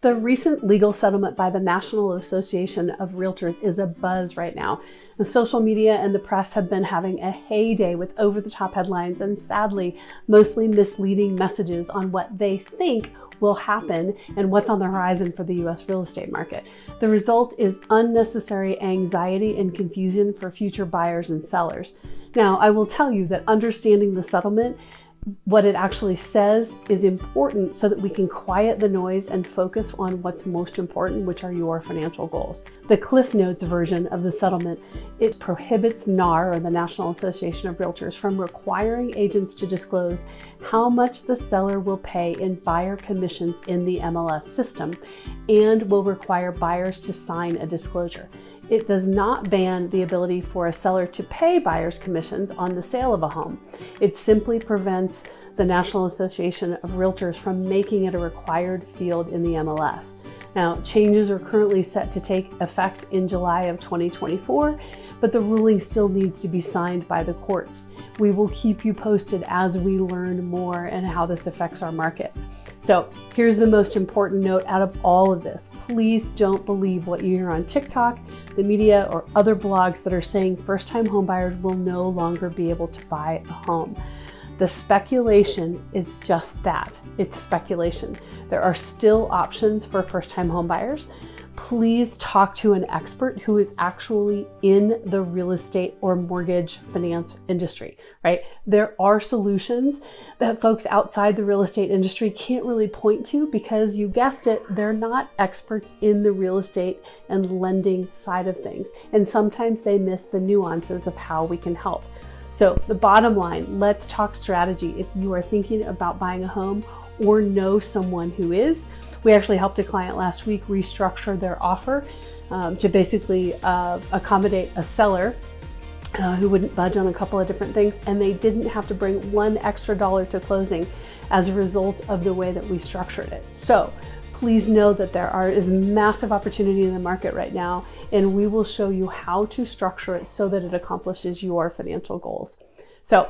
The recent legal settlement by the National Association of Realtors is a buzz right now. The social media and the press have been having a heyday with over-the-top headlines and sadly, mostly misleading messages on what they think will happen and what's on the horizon for the U.S. real estate market. The result is unnecessary anxiety and confusion for future buyers and sellers. Now, I will tell you that understanding the settlement, what it actually says, is important so that we can quiet the noise and focus on what's most important, which are your financial goals. The Cliff Notes version of the settlement, it prohibits NAR, or the National Association of Realtors, from requiring agents to disclose how much the seller will pay in buyer commissions in the MLS system and will require buyers to sign a disclosure. It does not ban the ability for a seller to pay buyer's commissions on the sale of a home. It simply prevents the National Association of Realtors from making it a required field in the MLS. Now, changes are currently set to take effect in July of 2024, but the ruling still needs to be signed by the courts. We will keep you posted as we learn more and how this affects our market. So here's the most important note out of all of this. Please don't believe what you hear on TikTok, the media, or other blogs that are saying first-time homebuyers will no longer be able to buy a home. The speculation is just that. It's speculation. There are still options for first-time homebuyers. Please talk to an expert who is actually in the real estate or mortgage finance industry, right? There are solutions that folks outside the real estate industry can't really point to because, you guessed it, they're not experts in the real estate and lending side of things. And sometimes they miss the nuances of how we can help. So the bottom line, let's talk strategy. If you are thinking about buying a home or know someone who is, we actually helped a client last week restructure their offer to basically accommodate a seller who wouldn't budge on a couple of different things, and they didn't have to bring $1 extra to closing as a result of the way that we structured it. So please know that there is massive opportunity in the market right now, and we will show you how to structure it so that it accomplishes your financial goals. So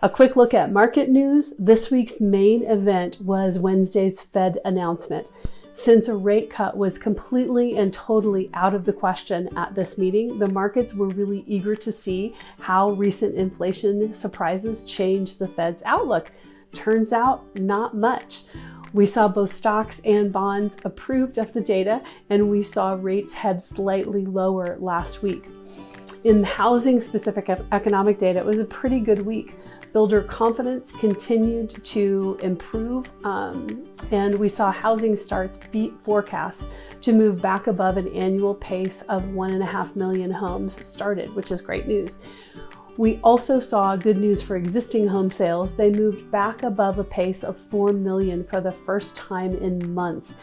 a quick look at market news. This week's main event was Wednesday's Fed announcement. Since a rate cut was completely and totally out of the question at this meeting, the markets were really eager to see how recent inflation surprises changed the Fed's outlook. Turns out, not much. We saw both stocks and bonds approved of the data, and we saw rates head slightly lower last week. In housing-specific economic data, it was a pretty good week. Builder confidence continued to improve, and we saw housing starts beat forecasts to move back above an annual pace of 1.5 million homes started, which is great news. We also saw good news for existing home sales. They moved back above a pace of 4 million for the first time in months.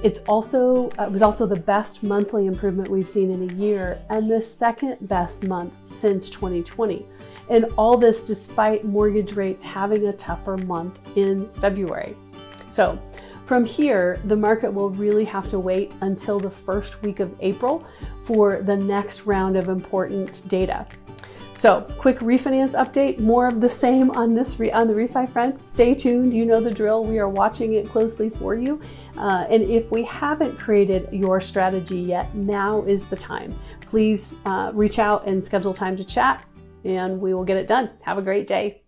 It was also the best monthly improvement we've seen in a year and the second best month since 2020. And all this despite mortgage rates having a tougher month in February. So from here, the market will really have to wait until the first week of April for the next round of important data. So quick refinance update, more of the same on the refi front. Stay tuned, you know the drill. We are watching it closely for you. And if we haven't created your strategy yet, now is the time. Please reach out and schedule time to chat, and we will get it done. Have a great day.